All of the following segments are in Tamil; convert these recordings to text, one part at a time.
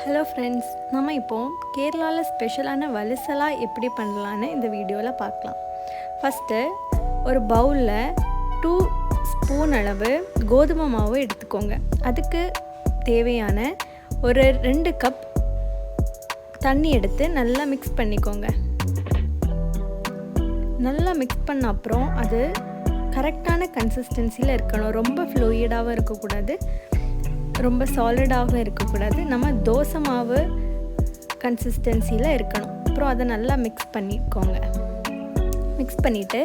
ஹலோ ஃப்ரெண்ட்ஸ், நம்ம இப்போது கேரளாவில் ஸ்பெஷலான வலிசலா எப்படி பண்ணலான்னு இந்த வீடியோவில் பார்க்கலாம். ஃபஸ்ட்டு ஒரு பவுலில் 2 ஸ்பூன் அளவு கோதுமை மாவு எடுத்துக்கோங்க. அதுக்கு தேவையான ஒரு 2 கப் தண்ணி எடுத்து நல்லா மிக்ஸ் பண்ணிக்கோங்க. நல்லா மிக்ஸ் பண்ண அப்புறம் அது கரெக்டான கன்சிஸ்டன்சியில் இருக்கணும். ரொம்ப ஃப்ளூயிடாகவும் இருக்கக்கூடாது, ரொம்ப சாலிடாகவும் இருக்கக்கூடாது. நம்ம தோசை மாவு கன்சிஸ்டன்சியில் இருக்கணும். அப்புறம் அதை நல்லா மிக்ஸ் பண்ணிக்கோங்க. மிக்ஸ் பண்ணிவிட்டு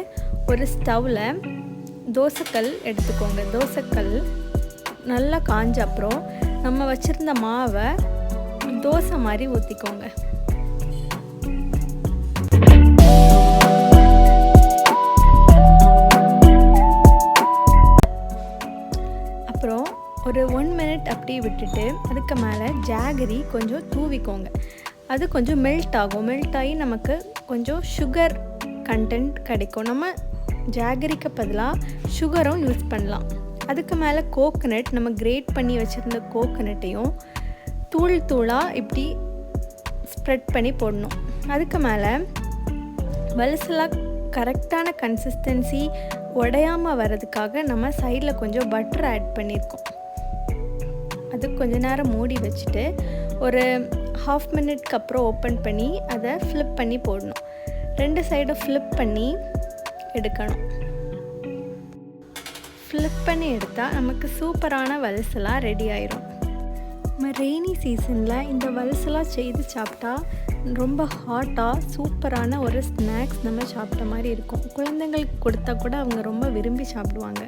ஒரு ஸ்டவ்வில் தோசைக்கல் எடுத்துக்கோங்க. தோசைக்கல் நல்லா காஞ்ச அப்புறம் நம்ம வச்சுருந்த மாவை தோசை மாதிரி ஊற்றிக்கோங்க. அப்புறம் ஒரு 1 மினிட் அப்படியே விட்டுட்டு அதுக்கு மேலே ஜாகரி கொஞ்சம் தூவிக்கோங்க. அது கொஞ்சம் மெல்ட் ஆகும். மெல்ட் ஆகி நமக்கு கொஞ்சம் சுகர் கண்டென்ட் கிடைக்கும். நம்ம ஜாகரிக்கு பதிலாக சுகரும் யூஸ் பண்ணலாம். அதுக்கு மேலே கோகனட், நம்ம கிரேட் பண்ணி வச்சுருந்த கோகனட்டையும் தூளாக இப்படி ஸ்ப்ரெட் பண்ணி போடணும். அதுக்கு மேலே வலிசலா கரெக்டான கன்சிஸ்டன்சி உடையாமல் வர்றதுக்காக நம்ம சைடில் கொஞ்சம் பட்டர் ஆட் பண்ணியிருக்கோம். அது கொஞ்ச நேரம் மூடி வச்சுட்டு ஒரு 1/2 மினிட்க்கு அப்புறம் ஓப்பன் பண்ணி அதை ஃப்ளிப் பண்ணி போடணும். 2 சைடும் ஃப்ளிப் பண்ணி எடுக்கணும். ஃப்ளிப் பண்ணி எடுத்தால் நமக்கு சூப்பரான வலிசலா ரெடி ஆயிரும். நம்ம ரெய்னி சீசனில் இந்த வலிசலா செய்து சாப்பிட்டா ரொம்ப ஹாட்டாக சூப்பரான ஒரு ஸ்நாக்ஸ் நம்ம சாப்பிட்ட மாதிரி இருக்கும். குழந்தைங்களுக்கு கொடுத்தா கூட அவங்க ரொம்ப விரும்பி சாப்பிடுவாங்க.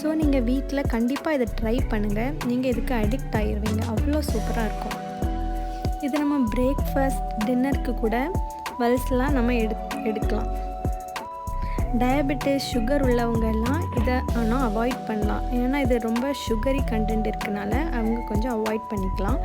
ஸோ நீங்கள் வீட்டில் கண்டிப்பாக இதை ட்ரை பண்ணுங்கள். நீங்கள் இதுக்கு அடிக்ட் ஆகிடுவீங்க. அவ்வளோ சூப்பராக இருக்கும். இது நம்ம பிரேக்ஃபாஸ்ட், டின்னருக்கு கூட வலிசலா நம்ம எடுக்கலாம். டயபெட்டிஸ், சுகர் உள்ளவங்க எல்லாம் இதை ஆனால் அவாய்ட் பண்ணலாம். ஏன்னா இது ரொம்ப சுகரி கண்டென்ட் இருக்கனால அவங்க கொஞ்சம் அவாய்ட் பண்ணிக்கலாம்.